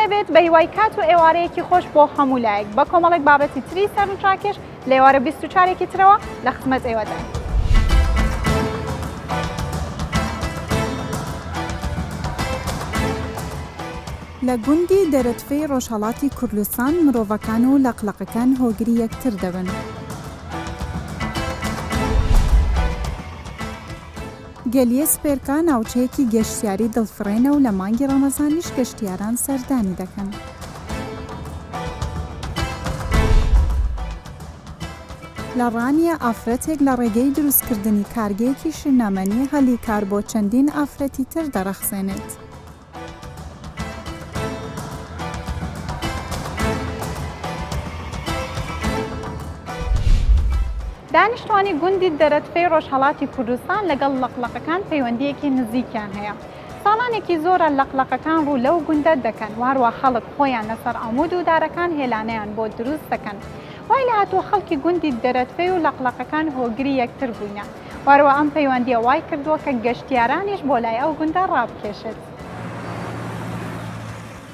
دەبێت بە هیوای کات و ئێوارەیەکی خۆش بۆ هەموو لایەک بە کۆمەڵێک بابەتی تری سەرنجڕاکێش لە ئێوارە 24ێکی ترەوە لە خزمەت ئێوەدان. لە گوندی دەرەتفەی ڕۆژهەڵاتی کوردستان مرۆڤەکان و لەقلەقەکان هۆگری یەکتر دەبن. گەلیە سپێرکە ناوچەیەکی گەشتیاری دڵفڕێنە و لە مانگی ڕەمەزانیش گەشتیاران سەردانی دەکەن. لە ڕانیە ئافرەتێک لە ڕێگەی دروستکردنی کارگەیەکی شنامەنی هەلی کار بۆ چەندین ئافرەتی تر دەرەخسێنێت. دانیشتوانی گوندی دەرەتفەی ڕۆژهەڵاتی کوردستان لەگەڵ لەقلەقەکان پەیوەندیەکی نزیکیان هەیە. ساڵانێکی زۆرە لەقلەقەکان ڕوو لەو گوندە دەکەن، واروە خەڵک خۆیان لەسەر ئەمود و دارەکان هێلانەیان بۆ دروست دەکەن. وای لە هاتووە خەڵکی گوندی دەرەتفەی و لەقلەقەکان هۆگری یەکتر بووینە. واروە ئەم پەیوەندیە وای کردووە کە گەشتیارانیش بۆ لای ئەو گوندە ڕابکێشێت.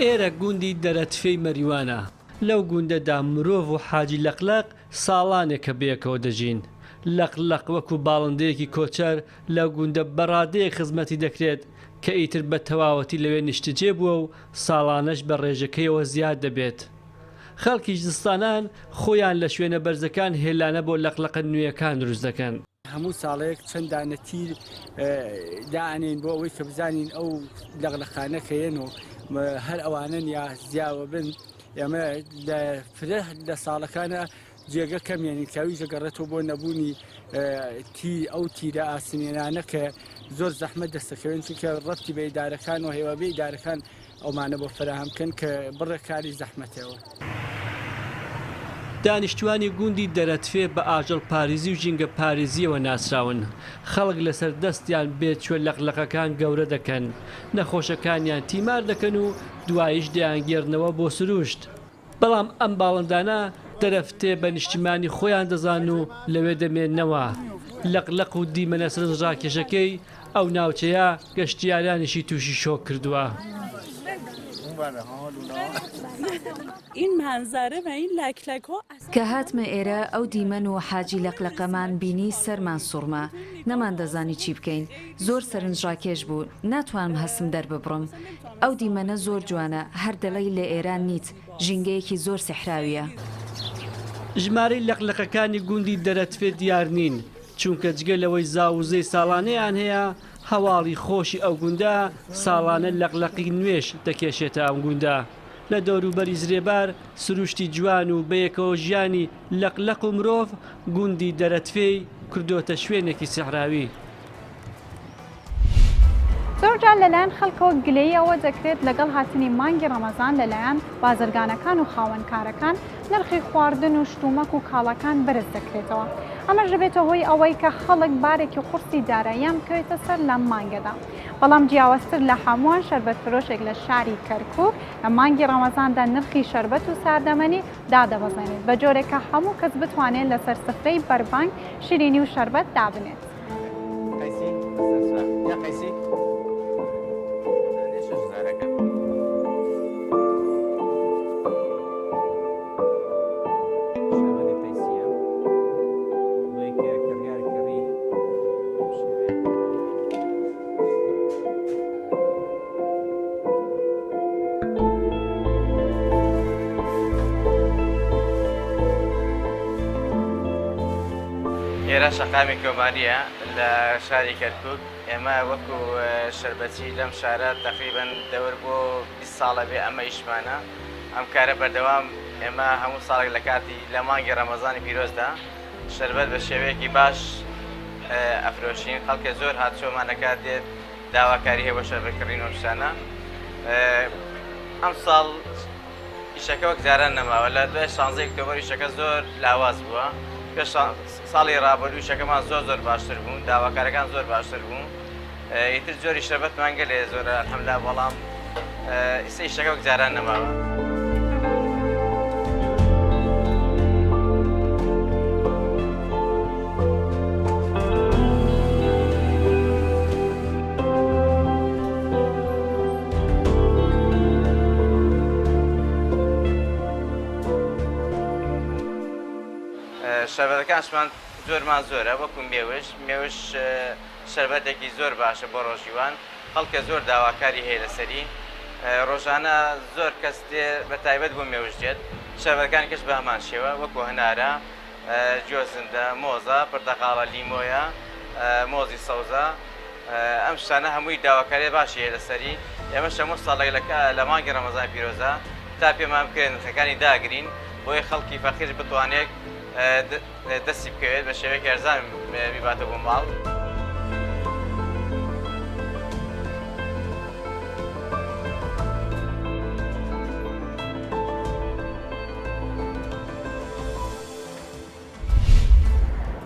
ئێرە گوندی دەرەتفەی مەریوانە. لەو گوندەدا مرۆڤ و حاجی لەقلەق ساڵانێکە بەیەکەوە دەژین. لەقلەق وەکو باڵندەیەکی کۆچەر لەو گوندە بەڕادەیە خزمەتی دەکرێت کە ئیتر بە تەواوەتی لەوێ نیشتجێ بووە و ساڵانەش بە ڕێژەکەیەوە زیاد دەبێت. خەڵکی زستانان خۆیان لە شوێنە بەرزەکان هێلانە بۆ لەقلەقە نوێیەکان دروست دەکەن. هەموو ساڵەیەک چەند دانە تیر دانین بۆ ئەوەی کە بزانین ئەو لەقلەقانە کەیەن و هەر ئەوانن یا زیاوە بن. ئێمە لە ساڵەکانە جێگە کەمێنین کاوی ژەگەڕێتەوە بۆ نەبوونی ئەو تیرە ئاسنێنانە کە زۆر زەحمەت دەستەکەوێن چونکە ڕەتی بە ئیدارەکان و هێوابێ ئیدارەکان ئەومانە بۆ فراهەمکەن کە بڕە کاری زەحمەتەوە. دانیشتوانی گوندی دەرەتفێ بە ئاژەڵ پارێزی و ژینگە پارێزیەوە ناسراون. خەڵک لەسەر دەستیان بێت چوە لەقلەقەکان گەورە دەکەن، نەخۆشەکانیان تیمار دەکەن و دوایش دەیانگێڕنەوە بۆ سروشت. بەڵام ئەم باڵندانە دەرەفتێ بە نیشتیمانی خۆیان دەزان و لەوێ دەمێننەوە. لەقلەق و دیمەنە سەرنجڕاکێشەکەی ئەو ناوچەیە گەشتیارانیشی تووشی شۆک کردووە. این منظره و این لکلک ها کە هاتمە ئێرە ئەو دیمەن و حاجی لەقلەقەمان بینی سەرمان سوڕمە، نەمان دەزانی چی بکەین. زۆر سەرنجڕاکێش بوو، ناتوانم هەسم دەرببڕم. ئەو دیمەنە زۆر جوانە، هەر دەڵی لە ئێران نیت، ژینگەیەکی زۆر سەحراویە. ژمارەی لەقلەقەکانی گوندی دەرەتفێ دیار نین، چونکە جگە لەوەی زاوزەی ساڵانەیان هەیە، هەواڵی خۆشی ئەو گوندە ساڵانە لەقلەقی نوێش دەکێشێتە ئەم گوندە. لە دەوروبەری زرێبار سروشتی جوان و بەیەکەوە ژیانی لەقلەق و مرۆڤ گوندی دەرەتفێی کردوتە شوێنێکی سەحراوی. زۆرجار لەلایەن خەڵکەوە گلەی ئەوە دەکرێت لەگەڵ هاتنی مانگی ڕەمەزان لەلایەن بازرگانەکان و خاوەنکارەکان نرخی خواردن و شتومەک و کاڵەکان بەرز دەکرێتەوە. ئەمەش دەبێتە هۆی ئەوەی کە خەڵک بارێکی قورسی داراییان بکەوێتە سەر لەم مانگەدا. بەڵام جیاوازتر لە هەمووان شەربەت فرۆشێک لە شاری کەرکووک لە مانگی ڕەمەزاندا نرخی شەربەت و ساردەمەنی دادەبەزێنێت بە جۆرێکە هەموو کەس بتوانێت لەسەر سفرەی بەربانگ شیرینی و شەربەت دابنێت. ئێرە شەقامی کۆماریە لە شاری کەرکووک. ئێمە وەکو شەربەتی لەم شارە تەقریبەن دەور بۆ 20 ساڵە بێ ئەمە ئیشمانە. ئەم کارە بەردەوام ئێمە هەموو ساڵێک لە کاتی لە مانگی ڕەمەزانی پیرۆزدا شەربەت بە شێوەیەکی باش ئەفرۆشین. خەڵکە زۆر هاتووەمان دەکات دێت داواکاری هەیە بۆ شەربەتکردن و شتانە. ئەم ساڵ ئیشەکە وەک جاران نەماوە، لە دوای 16 ئۆکتۆبەر ئیشەکە زۆر لاواز بووە. پێش ساڵی ڕابردوو ئیشەکەمان زۆر باشتر بوون، داواکارەکان زۆر باشتر بوون. ئیتر جۆری شەربەتمان گەلێ زۆرە ئەلحەمدولیلا، بەڵام ئیسە ئیشەکە وەک جاران نەماوە. شەربەتەکانشمان زۆرمان زۆرە وەکو مێوش شەربەتێکی زۆر باشە بۆ ڕۆژیوان خەڵکە زۆر داواکاری هەیە لەسەری ڕۆژانە زۆر کەس بە تایبەت بۆ مێوش دێت شەربەتەکان کەس بە هەمان شێوە وەکو هەنارە جۆزندە مۆزە پرتەقاڵە لیمۆیە مۆزی سەوزە ئەم شتانە هەمووی داواکاری باشی هەیە لەسەری ئێمە هەموو ساڵێکلەکە لە مانگی ڕەمەزان پیرۆزە تا پێمان بکرێن نرخەکانی داگرین بۆی خەڵکی فەقیر بتوانێت دەستی بکەوێت بە شێوەیەکی ئەرزان بیباتە بۆ ماڵ.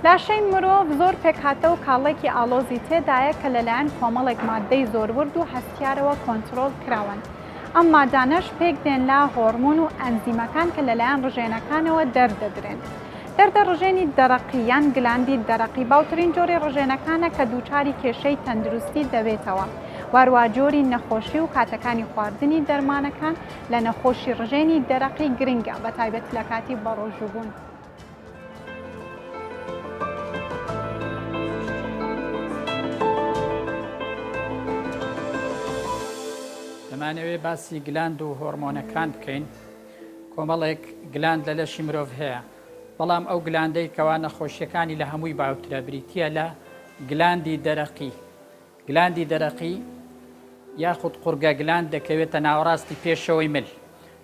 لاشەی مرۆڤ زۆر پێکهاتە و کاڵێکی ئالۆزی تێدایە کە لەلایەن کۆمەڵێک مادەی زۆرورد و هەستیارەوە کۆنتترۆل کراون. ئەم مادانەش پێک دێن لا هۆرمۆن و ئەنزیمەکان کە لەلایەن ڕژێنەکانەوە دەردەدرێن. دەردە ڕژێنی دەرەقی یان گلاندی دەرەقی باوترین جۆری ڕژێنەکانە کە دووچاری کێشەی تەندروستی دەبێتەوە. وارووا جۆری نەخۆشی و کاتەکانی خواردنی دەرمانەکان لە نەخۆشی ڕژێنی دەرەقی گرنگە بە تایبەت لە کاتی بەڕۆژوبوون. دەمانەوێت باسی گلاند و هۆرمۆنەکان بکەین. کۆمەڵێک گلاند لە لەشی مرۆڤ هەیە، بەڵام ئەو گلاندەی کەوا نەخۆشیەکانی لە هەمووی باوترە بریتە لە گلاندی دەرەقی. گلاندی دەرەقی یاخود قورگە گلاند دەکەوێتە ناوەڕاستی پێشەوەی مل.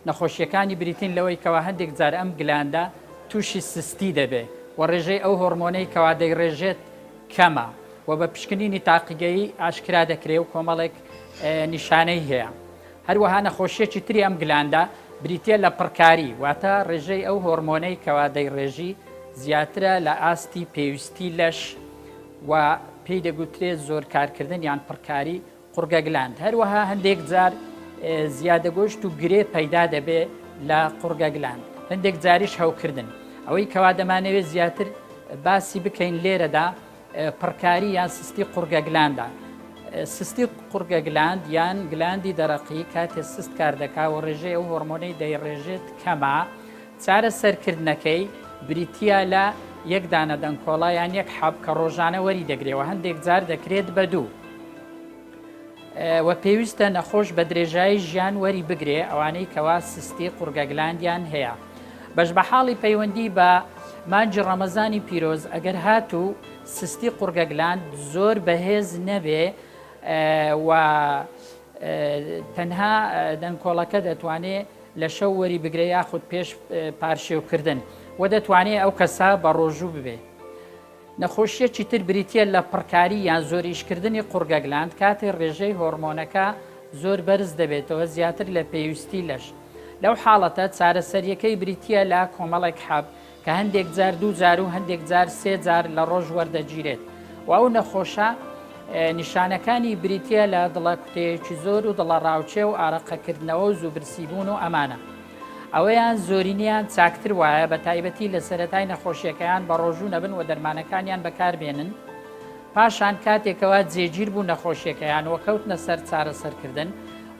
نەخۆشیەکانی بریتین لەوەی کەوا هەندێک جار ئەم گلاندە تووشی سستی دەبێ و ڕێژەی ئەو هۆرمۆنەی کەوا دەیڕێژێت کەمە و بە پشکنینی تاقیگەیی ئاشکرا دەکرێت و کۆمەڵێک نیشانەی هەیە. هەروەها نەخۆشیەکی تری ئەم گلاندە بریتە لە پڕکاری، واتە ڕێژەی ئەو هۆرمۆنەی کەوا دەیڕێژی زیاترە لە ئاستی پێویستی لەش و پێی دەگوترێت زۆر کارکردن یان پڕکاری قورگە گلاند. هەروەها هەندێک جار زیادە گۆشت و گرێ پەیدا دەبێ لە قورگە گلاند. هەندێک جاریش هەوکردن. ئەوەی کەوا دەمانەوێت زیاتر باسی بکەین لێرەدا پڕکاری یان سستی قورگە گلاندە. سستی قورگە گلاند یان گلاندی دەرەقی کاتێ سست کار دەکا و ڕێژەی ئەو هۆرمۆنەی دەیڕێژێت کەمە، چارە سەرکردنەکەی بریتە لە یەک دانە دەنگکۆڵا یان یەک حەب کە ڕۆژانە وەری دەگرێەوە هەندێک جار دەکرێت بە دوو و پێویستە نەخۆش بە درێژایی ژیان وەری بگرێ ئەوانەی کەوا سستی قورگە گلاندیان هەیە. بەش بە حاڵی پەیوەندی بە مانجی ڕەمەزانی پیرۆز ئەگەر هاتوو سستی قورگە گلاند زۆر بەهێز نەبێ و تەنها دەنگکۆڵەکە دەتوانێت لە شەو وەری بگرێ یاخود پێش پارشێوکردن و دەتوانێت ئەو کەسا بە ڕۆژوو ببێ. نەخۆشیەکی تر بریتە لە پڕکاری یان زۆریشکردنی قورگە گلاند کاتێ ڕێژەی هۆرمۆنەکە زۆر بەرز دەبێتەوە زیاتر لە پێویستی لەش. لەو حاڵەتە چارەسەریەکەی بریتە لە کۆمەڵێک حەب کە هەندێک جار 2 جار و هەندێک جار 3 جار لە ڕۆژ وەردەگیرێت و ئەو نەخۆشە نیشانەکانی بریتە لە دڵە کوتەیەکی زۆر و دڵە ڕاوچێ و ئارەقەکردنەوە و زووبرسیبوون و ئەمانە. ئەوەیان زۆرینیان چاکتر وایە بە تایبەتی لە سەرەتای نەخۆشیەکەیان بە ڕۆژوو نەبن و دەرمانەکانیان بەکاربێنن پاشان کاتێکەوە جێگیر بوو نەخۆشیەکەیان وەکەوتنە سەر چارەسەرکردن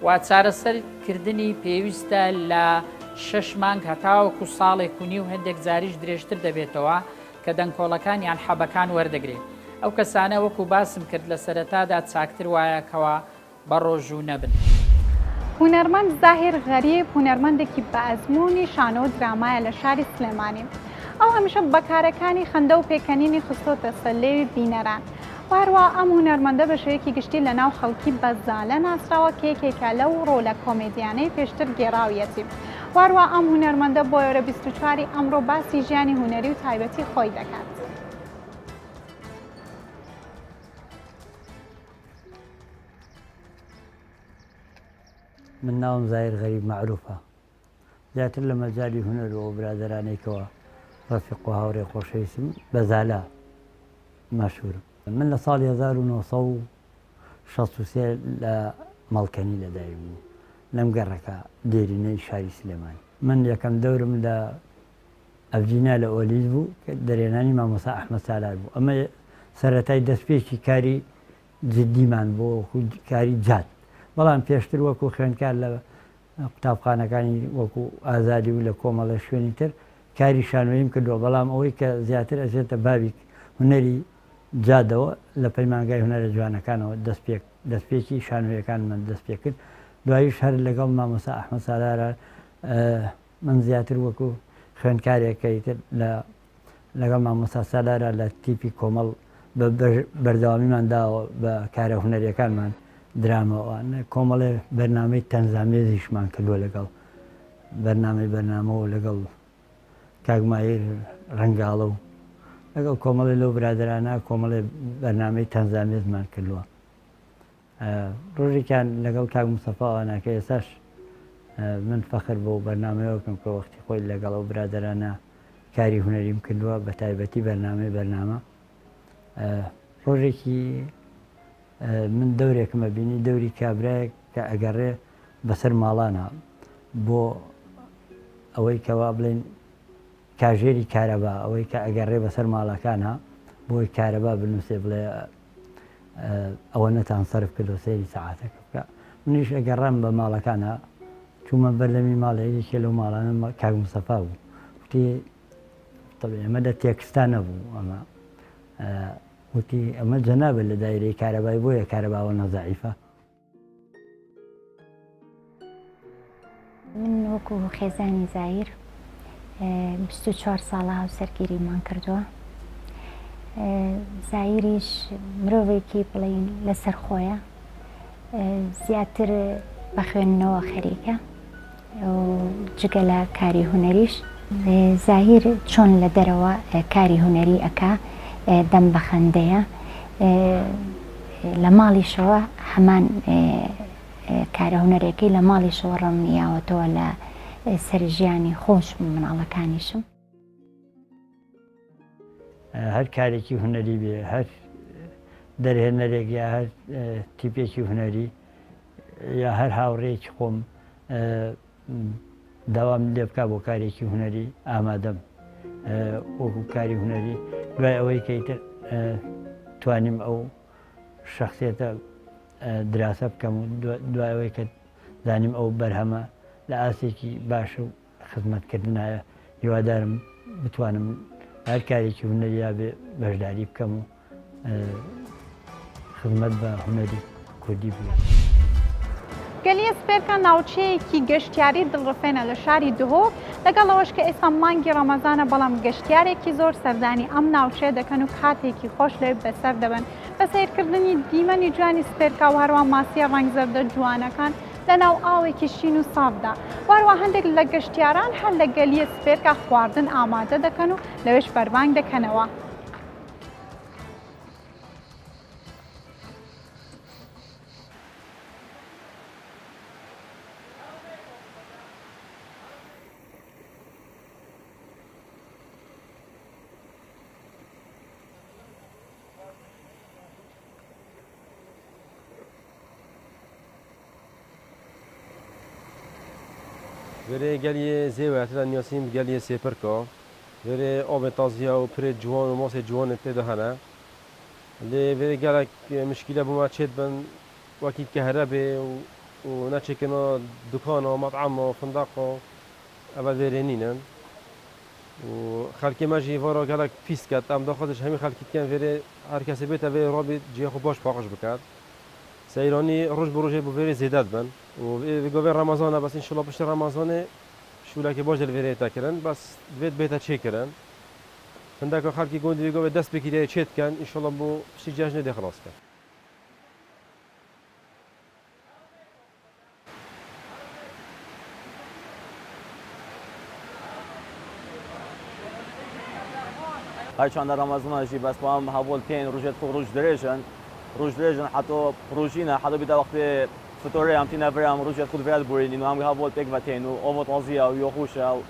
و چارەسەرکردنی پێویستە لە 6 مانگ هەتاوەکو ساڵێک و نیو هەندێک زاریش درێژتر دەبێتەوە کە دەنگکۆڵەکان یان حەبەکان وەردەگرێت. ئەو کەسانە وەکو باسم کرد لە سەرەتادا چاکتر وایەکەوە بە ڕۆژوو نەبن. هونەرمەند زاهیر غەریب هونەرمەندێکی بە ئەزموونی شانۆ و درامایە لە شاری سلێمانی. ئەو هەمیشە بەکارەکانی خەندە و پێکەنینی خستۆتە سەلێوی بینەران. واروە ئەم هونەرمەندە بە شێوەیەکی گشتی لە ناو خەڵکی بەزالە ناسراوە کێکێکە لەو ڕۆلە کۆمێدیانەی پێشتر گێڕاویەتی. واروە ئەم هونەرمەندە بۆ ئێوە 24 ئەمڕۆ باسی ژیانی هونەری و تایبەتی خۆی دەکات. من ناوم زاهیر غەریب معروفە، زیاتر لە مەجای هونەر و برادرانێکەوە ڕەفیق و هاوڕێ خۆشەویستم بەزالە مەشهورم. من لە ساڵی 1963 لە مەڵکەنی لەدایک بوو لەم گەڕەکە دێرینەی شاری سلێمانی. من یەکەم دەورم لە ئەڤجینا لە ئۆلیز بوو کە دەرێنانی مامۆستا ئەحمەد سالار بوو. ئەمە سەرەتای دەستپێکی کاری جدیمان بۆ کاری جات. بەڵام پێشتر وەکو خوێندکار لە قوتابخانەکانی وەکو ئازادی و لە کۆمەڵە شوێنی تر کاری شانۆیم کردووە بەڵام ئەوەی کە زیاتر ئەزێتە بابی هوەری جادەوە لە پەیمانگای هوەرە جوانەکانەوە دەستپێکی شانۆیەکان من دەست پێ کرد دواییش هەر لەگەڵ مامۆستا ئەحمەد سالارە من زیاتر وەکو خوێندکارێکەکەیتر لەگەڵ مامۆستا سالارە لە تیپی کۆمەڵ بە بەردەوامیمان داوە بە کارە هوەریەکانمان درامەوە کۆمەڵێ بەرنامەی تەنزامێزیشمان کردووە لەگەڵ بەرنامەوە لەگەڵ کاگمایر ڕەنگاڵە و لەگەڵ کۆمەڵی لەو برادرانە کۆمەڵێ بەرنامەی تەنزامێزمان کردووە ڕۆژێکیان لەگەڵ کاک موستەفاواناکە ئێساش من فەخر بۆ بەرنامەیەوەکەم کە وەختی خۆی لەگەڵ ئەو برادرانە کاری هوەریم کردووە بە تایبەتی بەرنامە ڕۆژێکی من دەورێکمە بینی دەوری کابراایە کە ئەگەڕێ بەسەر ماڵانە بۆ ئەوەی کەوا بڵێن کاژێری کارەبا ئەوەی کە ئەگەڕێ بەسەر ماڵەکانە بۆی کارەبا بنووسێ بڵێ ئەوە نەتان سەرف کردو سەیری سەعاتەکە بکە منیش ئەگەڕام بە ماڵەکانە چوومە بەردەمی ماڵەیەکێ لەو ماڵانە کاک موستەفا بوو وتی ئەمە لە تێکستان نەبوو ئەمە وتی ئەمە جەنابە لە دایرەی کارەبای بۆیە کارەباوە نەزەعیفە من وەکو خێزانی زایر 24 ساڵە هاوسەرگیریمان کردووە زایریش مرۆڤێکی بڵین لەسەر خۆیە زیاتر بە خوێندنەوە خەریکە جگە لە کاری هوەریش زاهیر چۆن لە دەرەوە کاری هوەری ئەکا دەم بە خەندەیە لە ماڵیشەوە هەمان کارە هوەرەکەی لە ماڵیشەوە ڕەنیاوەتەوە لە سەرژیانی خۆش مناڵەکانیشم هەر کارێکی هوەری بێ هەر دەرهێنەرێک یا هەر تیپێکی هوەری یا هەر هاوڕێکی خۆم داوام لێ بکە بۆ کارێکی هوەری ئامادەم وەکو کاری هوەری دوای ئەوەی کەیتر توانیم ئەو شخصێتە دراسە بکەم و دوای ئەوەی کە زانیم ئەو بەرهەمە لە ئاسێکی باش و خزمەتکردنایە هیوادارم بتوانم هەر کارێکی هوەریا بێ بەشداری بکەم و خزمەت بە هوەری کوردی بوو. گەلیە سپێرکە ناوچەیەکی گەشتیاری دڵڕفێنە لە شاری دهۆک لەگەڵەوەش کە ئێستا مانگی ڕەمەزانە بەڵام گەشتیارێکی زۆر سەردانی ئەم ناوچەیە دەکەن و کاتێکی خۆش لێ بەسەر دەبن بە سیرکردنی دیمەنی جوانی سپێرکە و هەروە ماسیە ڕەنگزەردە جوانەکان لە ناو ئاوێکی شین و سافدا وەروە هەندێک لە گەشتیاران هەر لە گەلیە سپێرکە خواردن ئامادە دەکەن و لەوێش بەربانگ دەکەنەوە. Vere geliye zêwe hatira niyasîn geliye sêpirka vere avê taziya û pirê ciwan û masê ciwanê tê de hene lê vere gelek mişkîle bûma çêt bin wekî kehrebê û neçêkina dukana metema findeqa evel vêrê nînin û xelkê me jî vara gelek pîs ket em daxwaziş hemî xelkî dikin vêrê her kesê bête vê rabê ciya xwe baş paqij biket seyranî roj bi rojê bi vêrê zêde dibin û govê Remezana bes înşallah piştî Remezanê şûlekê baş li vêrê te kirin bes divê bête çêkirin hindeka xelkî gundî vê govê dest bikiriye çê dikin înşallah bo piştî cejnê dê xilas ke. های چند رمضان جی بس با هم هول تین روزت خو روز درجن حتی پروژینا حتی بیدا وقتی فطوری هم تینا برام روزت خود براد برین اینو هم هول تک و تین و آمد آزیا و یخوشه و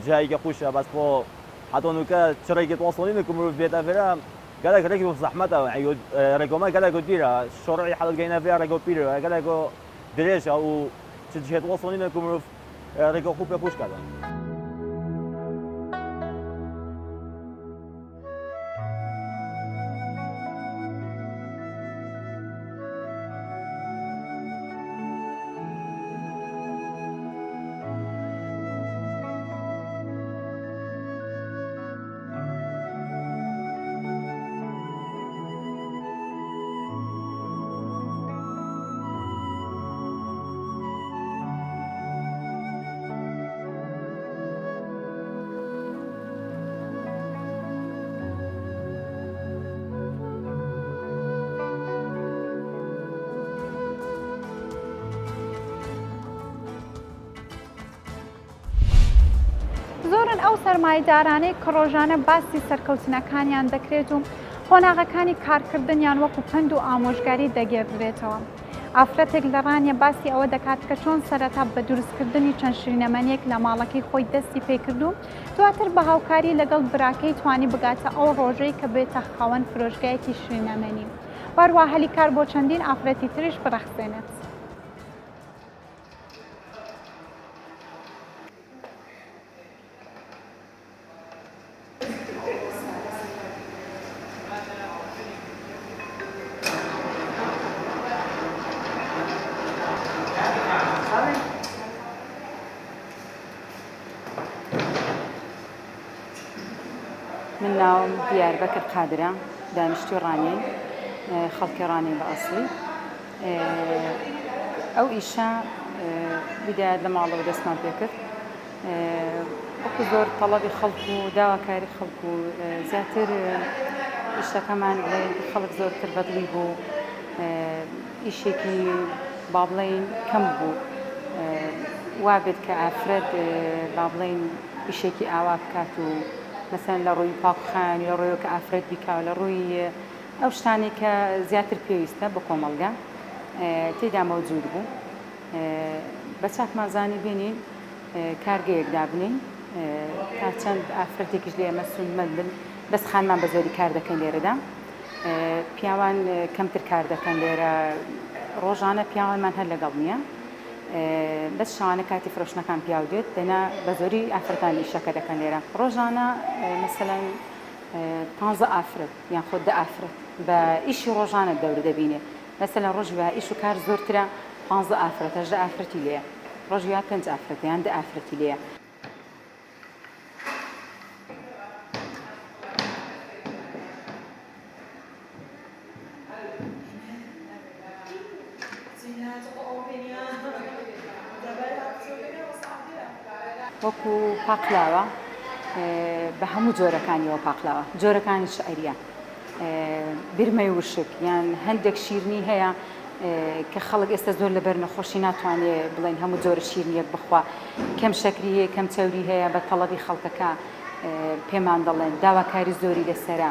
جایی که خوشه بس با حتی نوکه چرایی که توصلین کم رو بیدا برام قالك ركبوا في زحمته عيود ركوما قالك ديرها شرعي حلقة جينا فيها ركوا بيرها قالك دريش أو تجهد وصلين لكم ركوا خوب يبوش كذا. زۆرن ئەو سەرمایه‌دارانەی کە ڕۆژانە باسی سەرکەوتنەکانیان دەکرێت و قۆناغەکانی کارکردنیان وەکو پند و ئامۆژگاری دەگێڕێتەوە. ئافرەتێک لە ڕانیە باسی ئەوە دەکات کە چۆن سەرەتا بە دروستکردنی چەند شیرینەمەنیەک لە ماڵەکەی خۆی دەستی پێکرد و دواتر بە هاوکاری لەگەڵ براکەی توانی بگاتە ئەو ڕۆژەی کە بێتە خاوەن فرۆشگایەکی شیرینەمەنی. هەروەها هەلی کار بۆ چەندین ئافرەتی تریش بڕەخسێنێت. من ناوم دیاربەکر قادرە، دانیشتووی ڕانیەی خەڵکی ڕانیە بە ئەسڵی. ئەو ئیشە بیدایەت لە ماڵەوە دەستمان پێ کرد، وەکو زۆر تەڵەبی خەڵکو و داواکاری خەڵکو و زیاتر ئیشەکەمان بڵێن خەڵک زۆرتر بەدڵی بوو، ئیشێکی با بڵێن کەم بوو، وا بێت کە ئافرەت با بڵێن ئیشێکی ئاوا بکات و مثلا لە ڕووی پاکخانی لە ڕۆیەوە کە ئافرەت بیکاو لە ڕووی ئەو شتانی کە زیاتر پێویستە بە کۆمەڵگە تێدا مەوجود بوو. بە چاکمانزانی بینین کارگەیەک دابنین تا چەند ئافرەتێکیش لێ ئێمە سونمەند بن، بەس خانمان بە زۆری کار دەکەن لێرەدا، پیاوان کەمتر کار دەکەن لێرە، ڕۆژانە پیاوانمان هەر لەگەڵ نییە، بەس شانە کاتی فرۆشتنەکان پیاو دێت دەنا بە زۆری ئافرەتان ئیشەکە دەکەن لێرە. ڕۆژانە مەسەلەن 15 ئافرەت یان خۆ 10 ئافرەت بە ئیشی ڕۆژانە دەورە دەبینێت. مەسەلەن ڕۆژی وایە ئیش و کار زۆرترە، 15 ئافرەت 18 ئافرەتی لێیە، ڕۆژی وایە 5 ئافرەت یان 10 ئافرەتی لێیە. وەکو پاقلاوە بە هەموو جۆرەکانیەوە پاقلاوە، جۆرەکانی شعریە، برمەی وشک یان هەندێک شیرنی هەیە کە خەڵک ئێستا زۆر لەبەر نەخۆشی ناتوانێت بڵێن هەموو جۆرە شیرنیەک بخوا، کەم شەکری هەیە کەم چەوری هەیە، بە تەڵەبی خەڵکەکە پێمان دەڵێن داواکاری زۆری لەسەرە،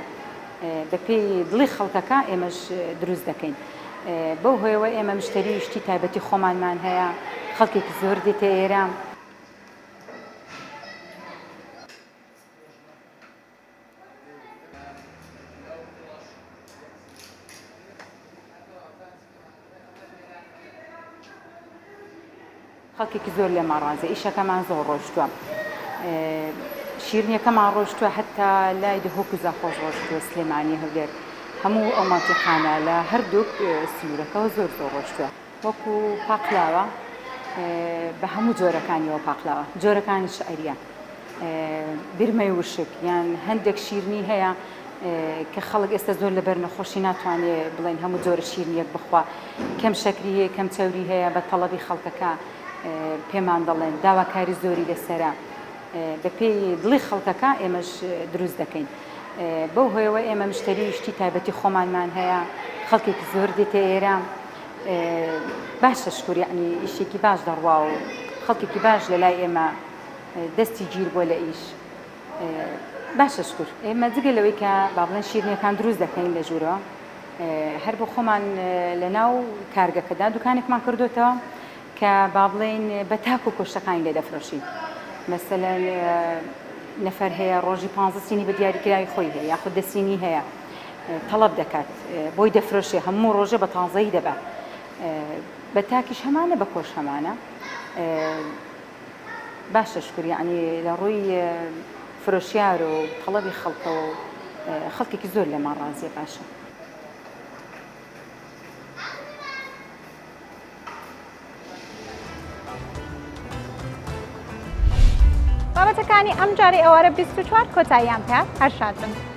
بە پێی دڵی خەڵکەکە ئێمەش دروست دەکەین. بەو هۆیەوە ئێمە مشتری شتی تایبەتی خۆمانمان هەیە، خەڵکێکی زۆر دێتە ئێرە. خەڵکێکی زۆر لێمان ڕازێ، ئیشەکەمان زۆر ڕۆشتووە، شیرنیەکەمان ڕۆشتووە، هەتا لای دهۆک و زاخۆش ڕۆشتووە، سلێمانی هەولێر، هەموو ئەو ماتیخانە لە هەردووک سنوورەکەەوە زۆر زۆر ڕۆشتووە. وەکو پاقلاوە بە هەموو جۆرەکانیەوە پاقلاوە، جۆرەکانی شعریە، برمەی وشک یان هەندێک شیرنی هەیە کە خەڵک ئێستا زۆر لەبەر نەخۆشی ناتوانێت بڵێن هەموو جۆرە شیرنیەک بخوا، کەم شەکری هەیە کەم چەوری هەیە، بە تەڵەبی خەڵکەکە پێمان دەڵێن داواکاری زۆری لەسەرە، بە پێی دڵی خەڵکەکە ئێمەش دروست دەکەین. بەو هۆیەوە ئێمە مشتری شتی تایبەتی خۆمانمان هەیە، خەڵکێکی زۆر دێتە ئێرە، باشە شکور یعنی ئیشێکی باش دەڕوا و خەڵکێکی باش لە لای ئێمە دەستی گیر بۆ لە ئیش، باشە شکور. ئێمە جگە لەوەی کە با بڵێن شیرنیەکان دروست دەکەین لە ژوورەوە، هەر بۆ خۆمان لە ناو کارگەکەدا دوکانێکمان کردوتەوە کە با بڵێن بە تاک و کۆشتەکانی لێ دەفرۆشین. مەسەلەن نەفەر هەیە ڕۆژی 15 سینی بە دیاریکراوی خۆی هەیە، یاخود 10 سینی هەیە، تەڵەب دەکات بۆی دەفرۆشێ، هەموو ڕۆژە بە تازەی دەبە، بە تاکیش هەمانە بە کۆش هەمانە. باشە شکر یعنی لە ڕووی فرۆشیار و تەڵەبی خەڵکەوە خەڵکێکی زۆر لێمان ڕازیە. باشە. بابەتەکانی ئەم جارەی ئەوارە 24 کۆتاییان پێات، هەر شاد بن.